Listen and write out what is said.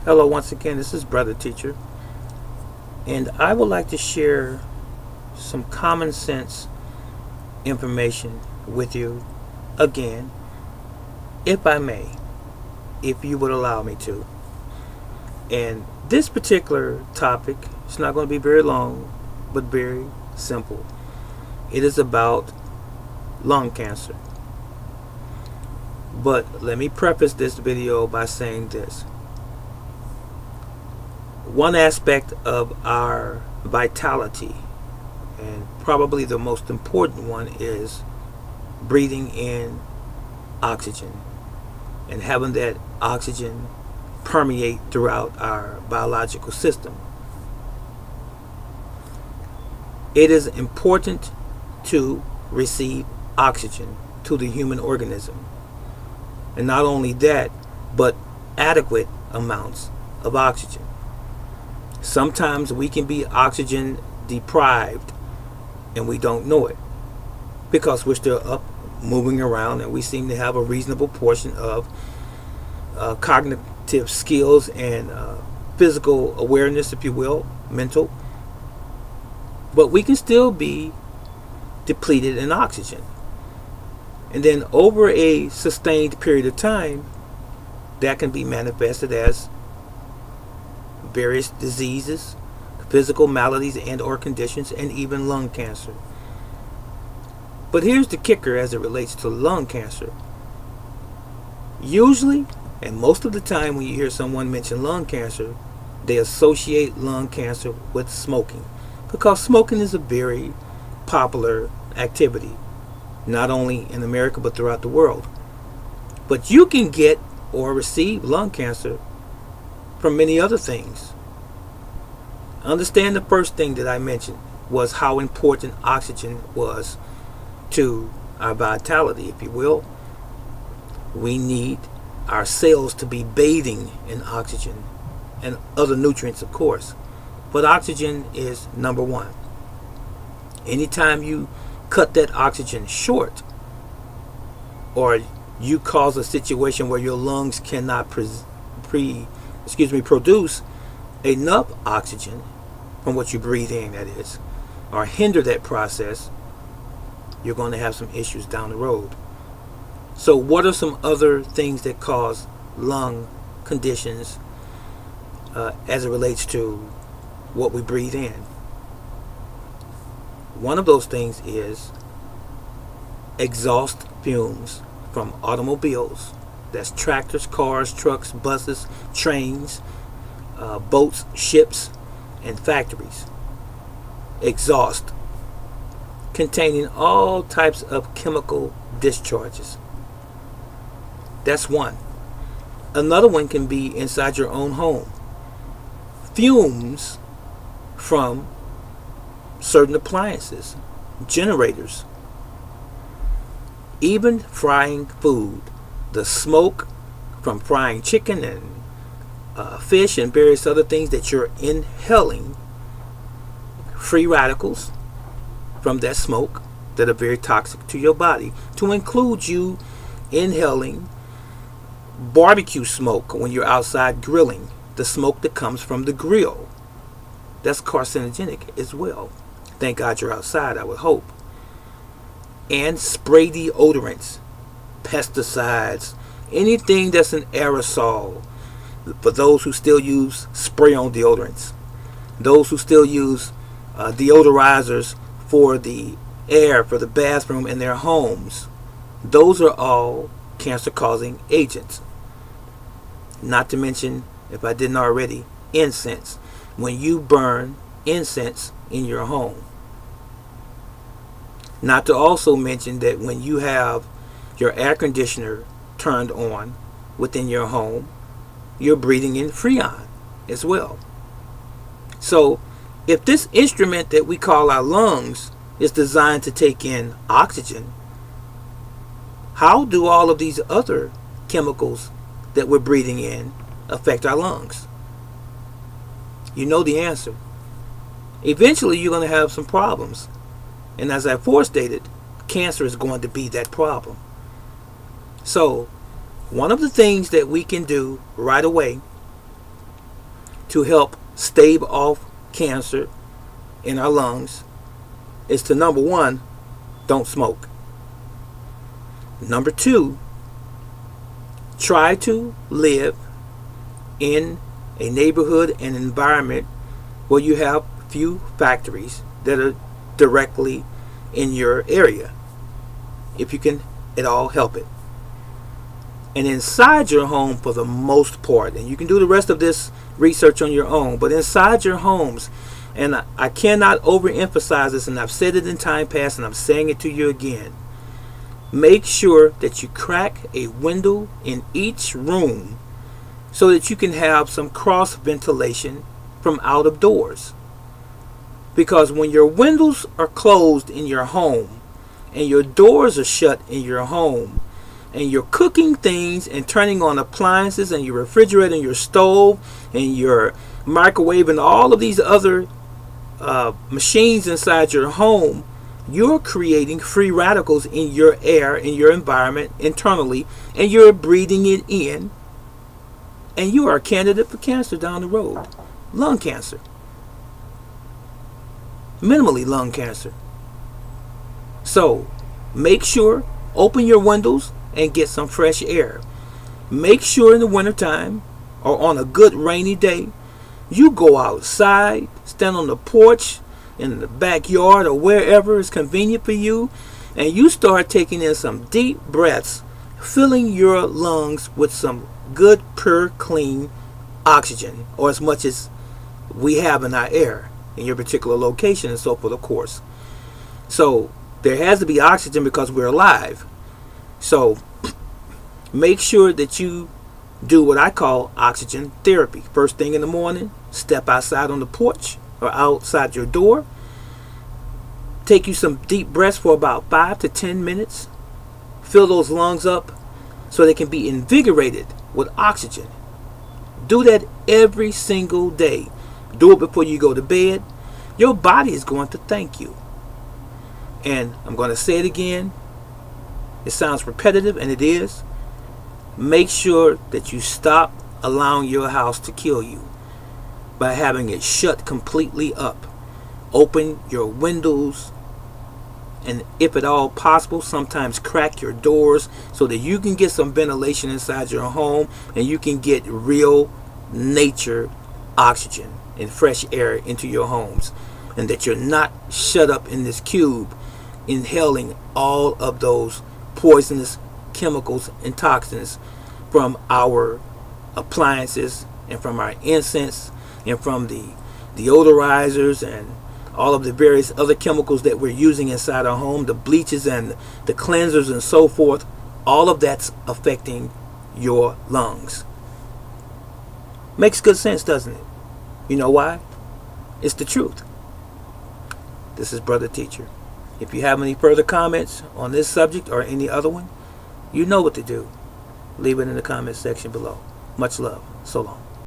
Hello, once again, this is Brother Teacher, and I would like to share some common sense information with you again, if I may, if you would allow me to. And this particular topic is not going to be very long, but very simple. It is about lung cancer. But let me preface this video by saying this. One aspect of our vitality, and probably the most important one, is breathing in oxygen and having that oxygen permeate throughout our biological system. It is important to receive oxygen to the human organism. And not only that, but adequate amounts of oxygen. Sometimes we can be oxygen deprived and we don't know it because we're still up moving around and we seem to have a reasonable portion of cognitive skills and physical awareness, if you will, mental. But we can still be depleted in oxygen. And then over a sustained period of time, that can be manifested as various diseases, physical maladies and or conditions, and even lung cancer. But here's the kicker as it relates to lung cancer. Usually, and most of the time when you hear someone mention lung cancer, they associate lung cancer with smoking, because smoking is a very popular activity, not only in America but throughout the world. But you can get or receive lung cancer from many other things. Understand the first thing that I mentioned was how important oxygen was to our vitality, if you will. We need our cells to be bathing in oxygen and other nutrients, of course. But oxygen is number one. Anytime you cut that oxygen short, or you cause a situation where your lungs cannot produce enough oxygen from what you breathe in, that is, or hinder that process, you're going to have some issues down the road. So what are some other things that cause lung conditions as it relates to what we breathe in? One of those things is exhaust fumes from automobiles. That's tractors, cars, trucks, buses, trains, boats, ships, and factories. Exhaust containing all types of chemical discharges. That's one. Another one can be inside your own home. Fumes from certain appliances, generators, even frying food. The smoke from frying chicken and fish and various other things that you're inhaling, free radicals from that smoke that are very toxic to your body, to include you inhaling barbecue smoke when you're outside grilling, the smoke that comes from the grill. That's carcinogenic as well. Thank God you're outside, I would hope. And spray deodorants, pesticides, anything that's an aerosol. For those who still use spray-on deodorants, those who still use deodorizers for the air, for the bathroom in their homes, those are all cancer-causing agents. Not to mention, if I didn't already, incense. When you burn incense in your home. Not to also mention that when you have your air conditioner turned on within your home, you're breathing in freon as well. So if this instrument that we call our lungs is designed to take in oxygen, how do all of these other chemicals that we're breathing in affect our lungs? You know the answer. Eventually you're going to have some problems. And as I forestated, cancer is going to be that problem. So one of the things that we can do right away to help stave off cancer in our lungs is to, number one, don't smoke. Number two, try to live in a neighborhood and environment where you have few factories that are directly in your area, if you can at all help it. And inside your home, for the most part, and you can do the rest of this research on your own, but inside your homes, and I cannot overemphasize this, and I've said it in time past and I'm saying it to you again, make sure that you crack a window in each room so that you can have some cross ventilation from out of doors. Because when your windows are closed in your home and your doors are shut in your home, and you're cooking things and turning on appliances and your refrigerator and your stove and your microwave and all of these other machines inside your home, you're creating free radicals in your air, in your environment internally, and you're breathing it in, and you are a candidate for cancer down the road. Lung cancer. Minimally lung cancer. So make sure, open your windows and get some fresh air. Make sure in the wintertime or on a good rainy day, you go outside, stand on the porch, in the backyard, or wherever is convenient for you, and you start taking in some deep breaths, filling your lungs with some good, pure, clean oxygen, or as much as we have in our air in your particular location, and so forth, of course. So there has to be oxygen because we're alive. So make sure that you do what I call oxygen therapy. First thing in the morning, step outside on the porch or outside your door. Take you some deep breaths for about 5 to 10 minutes. Fill those lungs up so they can be invigorated with oxygen. Do that every single day. Do it before you go to bed. Your body is going to thank you. And I'm going to say it again. It sounds repetitive, and it is. Make sure that you stop allowing your house to kill you by having it shut completely up. Open your windows, and if at all possible, sometimes crack your doors so that you can get some ventilation inside your home and you can get real nature oxygen and fresh air into your homes, and that you're not shut up in this cube inhaling all of those poisonous chemicals and toxins from our appliances and from our incense and from the deodorizers and all of the various other chemicals that we're using inside our home, the bleaches and the cleansers and so forth. All of that's affecting your lungs. Makes good sense, doesn't it? You know why? It's the truth. This is Brother Teacher. If you have any further comments on this subject or any other one, you know what to do. Leave it in the comment section below. Much love. So long.